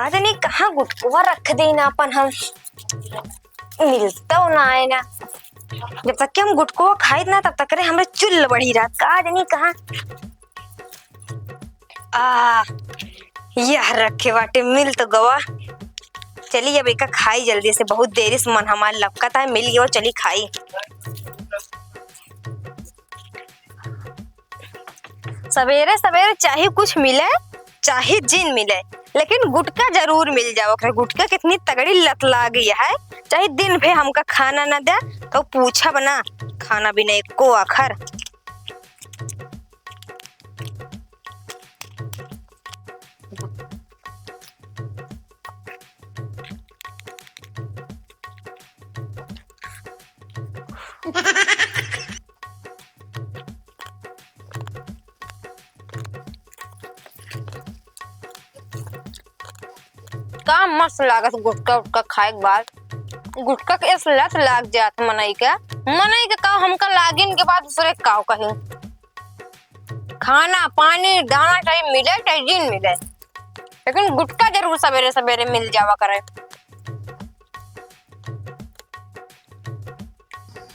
काज नहीं कहाँ गुटकुआ रख देना अपन हम मिलता ना है ना। जब तक के हम गुटकुआ खाए ना तब तक रे हमरे चुल्ल बढ़ी रहा काज नहीं कहाँ। यह रखे बाटे मिल तो गवा। चलिए अब एक खाई जल्दी से, बहुत देरी से मन हमारा लपका था मिल गया। चली खाई। सवेरे सवेरे चाहे कुछ मिले चाहे जिन मिले लेकिन गुटका जरूर मिल जाओ। गुटका कितनी तगड़ी लत ला गई है। चाहे दिन भर हमका खाना ना दे तो पूछा बना खाना भी नहीं को आखर। का मस्त लागत गुटका उटका खाए के बाद। गुटका के ऐसे लत लाग जात मनई के का हमका लागिन के बाद दूसरे काव कहीं खाना पानी दाना चाहे मिले चाहे जिन मिले लेकिन गुटका जरूर सवेरे सवेरे मिल जावा करे।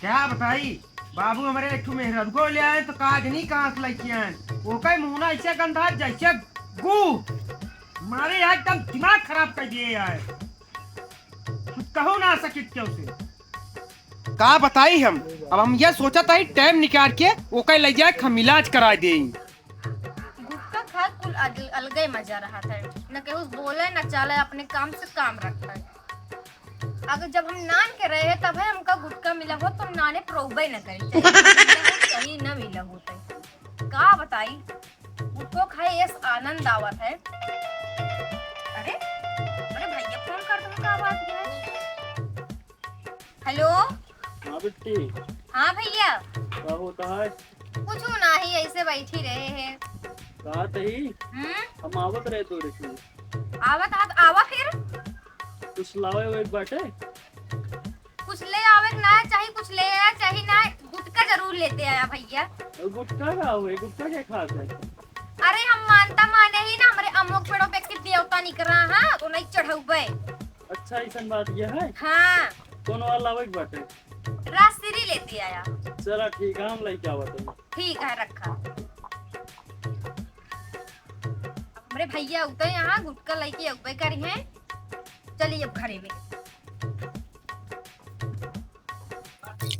क्या बताई बाबू हमारे एक मेहरब को ले आए तो काज नहीं कहाँ से लेके आए। वो कई मुंह ऐसे गंधा जैसे गू मारे एकदम दिमाग खराब कर दिए यार। कुछ कहो ना सके क्यों से का बताई हम। अब हम ये सोचा था टाइम निकाल के वो कई ले जाए हम इलाज करा दे। गुटका खा कुल अलग ही मजा रहा था। न केहू बोले न चाले अपने काम से काम रखता है। अगर जब हम नान के रहे तब है हमका गुटका मिला हो तो नाने प्रोबे न करी चाहिए न मिला होता है। का बताई गुटको खाए ऐसा आनंद आवत है। अरे अरे भैया फोन कर दो का बात है। हेलो हाँ बिट्टी। हाँ भैया क्या होता है? कुछ ना ही ऐसे बैठी रहे हैं। कहा तही हम आवत रहे तो रिश्मी आवत आवा फिर कुछ लावे हुए बाटे। कुछ ले आवे ना चाहे कुछ ले आया चाहे ना गुटका जरूर लेते आया भैया। गुटका का हुए गुटका क्या खाते है? अरे हम मानता माने ही ना हमारे अमुक पेड़ों पे के देवता निकल रहा है तो नहीं चढ़ाऊबे। अच्छा ऐसा बात यह है। हाँ कौन वाला लावे बाटे? रास्तेरी लेते आया। चला ठीक है हम लेके आवत हैं। ठीक है रखा। हमारे भैया उतर यहाँ गुटका लेके अगुबे करी हैं। चलिए अब घरे में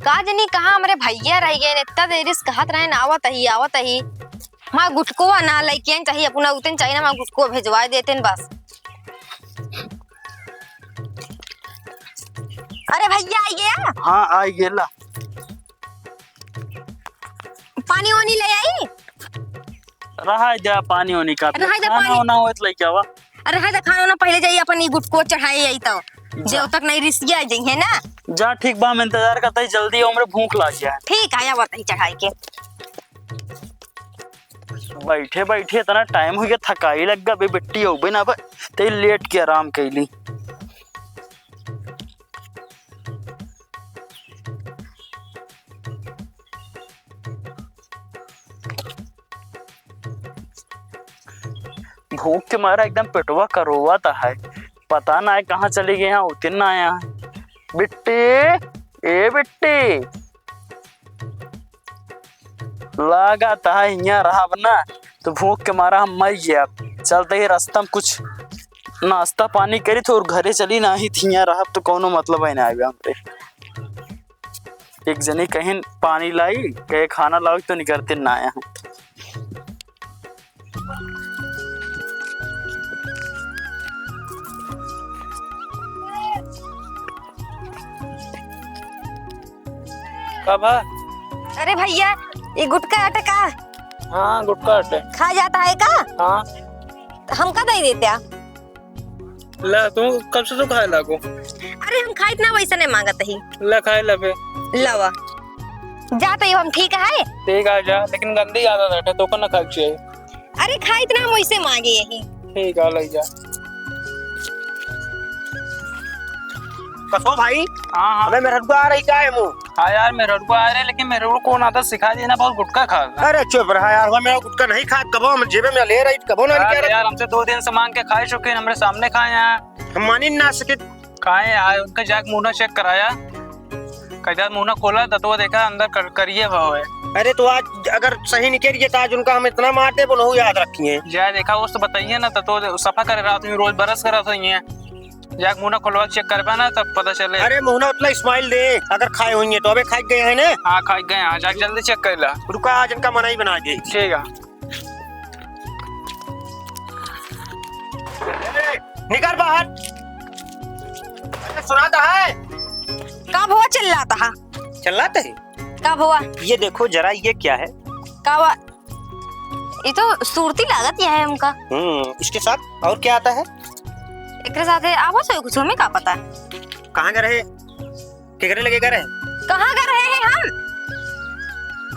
काज नहीं कहा हमारे भैया रह गए इतना देरी से कहत रहे आवत ही माँ गुटकुआ ना लेके चाहिए अपना उतन चाहिए ना माँ गुटकुआ भेजवा देते बस। अरे भैया आई गया। हाँ आई गेला। पानी वानी ले आई। रहा जा पानी होने का खाना होना हो तो लेके आवा। अरे है खाना ना पहले जाइए अपन गुटको चढ़ाई आई तो जब तक नहीं रिसिया जाइए ना। जा ठीक बा मैं इंतजार करता ही जल्दी हमरे भूख लग गया। ठीक है बताइए चढ़ाई के। बैठे बैठे इतना टाइम हो गया थकाई लग गया बिट्टी हो गई ना ते लेट के आराम कैली। भूख के मारा एकदम पेटवा करोवाता है। पता ना है कहाँ चले गए यहाँ उतन ना आया है। बिट्टी ए बिट्टी लगा था यहाँ रहा ना तो भूख के मारा हम मर गया। चलते ही रास्ता में कुछ नाश्ता पानी करी तो और घरे चली ना ही थी यहाँ रहा तो कोनो मतलब है ना आया हमरे। एक जनी कहीं पानी लाई कहे खाना लाओ तो निकलते ना आया। कब? अरे भैया ये गुटका आटा का। हाँ गुटका आटे खा जाता है का? हाँ हम का दे देते ला तुम कब से तो खाए लागो। अरे हम खाए इतना वैसा नहीं मांगत ही। ला खाए ला पे लवा जाते ही हम ठीक है। ठीक आ जा लेकिन गंदी आदत है तो ना खा चाहिए। अरे खाए इतना हम वैसे मांगे यही। ठीक है ले जा। कसो भाई हाँ हाँ हमें मेहरब आ रही क्या है मुँह हाँ यार मेरे को आ रहे, लेकिन मेरे को कौन आता सिखा दिया ना, बहुत गुटखा खा अरे चुप रहा यार, वो मेरा गुटका नहीं खा, कबो हम जेबे में ले रही, कबो ना कह रहा। यार हमसे 2 दिन से मांग के खाए चुके हैं, हमारे सामने खाए यार। हम मानी ना सके। खाए आए, उनका जाके मुंह चेक कराया, कदा मुंह खोला तो देखा अंदर करिए भाव है। अरे तो आज अगर सही निकल गया तो आज उनका हम इतना मारते बोलो याद रखिए। जा देखा वो तो बताइए ना, तो सफा कर रहा था, रोज बरस कर रहा था ये, जाके मुंह खोलवा चेक कर पाना तब पता चले। अरे मुंह ना उतना स्माइल दे, अगर खाए होंगे तो अबे खा गए हैं ना। हाँ खा गए, हाँ जाके जल्दी चेक कर ला। रुका आज इनका मना ही बना दे। ठीक है निकल बाहर। सुनाता है कब हुआ चिल्लाता है? चलाते है। कब हुआ? ये देखो जरा, ये क्या है? कब हुआ? ये तो सूरती लागत है हमका। इसके साथ और क्या आता है? एक साथ है आप से कुछ हमें का पता है। कहाँ गए रहे? किधर लगे गए? कहाँ कर रहे हैं हम?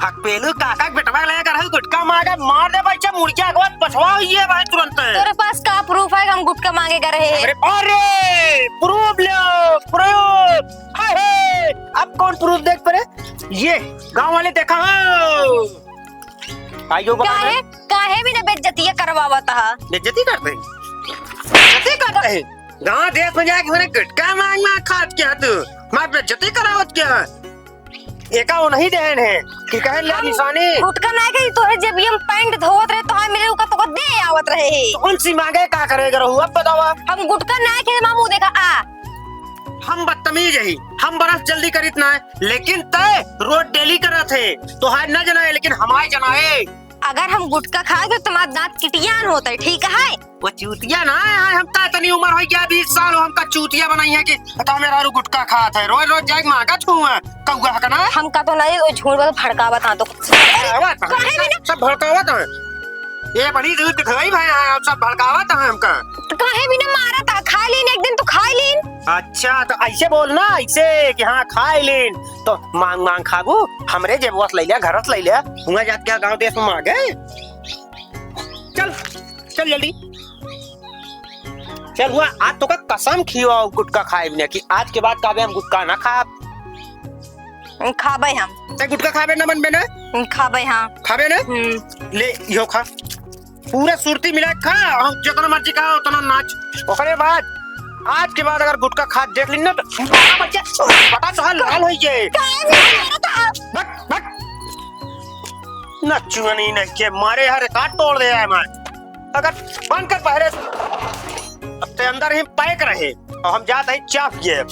हक पेलू काका बेटवा लगे कर गुटका मार दे बच्चा, मुर्गिया के बाद पछवा हुई है भाई तुरंत। तेरे पास का प्रूफ है कि हम गुटखा मांगे कर रहे हैं? अरे प्रूफ लो, प्रूफ। हाय अब कौन प्रूफ देख पड़े? ये गांव वाले देखा हो। आइयो काहे भी ना बेइज्जती करवावता है। बेइज्जती करते हैं, बेइज्जती करते हैं। गांव देश में जाके मैंने गुटका मांगना खात क्या तू? मैं बेइज्जती करावत क्या? एका वो नहीं देन है कि कहे ले निशानी गुटखा ना के तोरे जब हम पैंट धोवत रहे तो हम मिले का तो दे आवत रहे। कौन सी मांगे का करेगा रहू अब बतावा। हम गुटखा ना के मामू देखा आ। हम बदतमीज है, हम बरस जल्दी करित ना है, लेकिन तय रोज डेली करा थे तो हाय न जनाए, लेकिन हमारे जनाए। अगर हम गुटखा खाए तो तुम्हारा दांत किटियान होता है, ठीक है? वो चूतिया ना है, हम ता इतनी उम्र हो गया 20 साल हमका चूतिया बनाई है कि बता मेरा रू गुटखा खात है, रोज रोज जाके मांगा छुआ कौआ हकना। हम का तो नहीं, वो झूठ बात भड़कावत हां तो सब भड़कावत है। ये बड़ी दूध दिखाई भाई आप सब भड़कावत है हमका। तो काहे भी ना मारा था, खा लेन एक दिन तो खा लेन। अच्छा तो ऐसे बोलना, ऐसे कि हाँ खाए लेन तो मांग मांग खागू, हमरे जेबुआस ले लिया, घरस ले लिया, हुआ जात क्या गांव देश में मांगे। चल चल जल्दी चल। हुआ आज तो का कसम खियो गुटका खाए बिना कि आज के बाद काबे हम गुटका ना खा। खाबे हम ते गुटका खाबे ना बनबे ना? खाबे हां खाबे ना? ले यो खा, पूरा सुरती मिला खा, हम जितना मर्जी खा उतना नाच। ओकरे बाद आज के बाद अगर गुटका खा देख ली ना तो बच्चा पता तो लाल होई जे। बक बक नचुनी न के मारे हर काट तोड़ दे है मैं। अगर बंद कर पहले अब ते अंदर ही पैक रहे और हम जाते हैं चाप किए।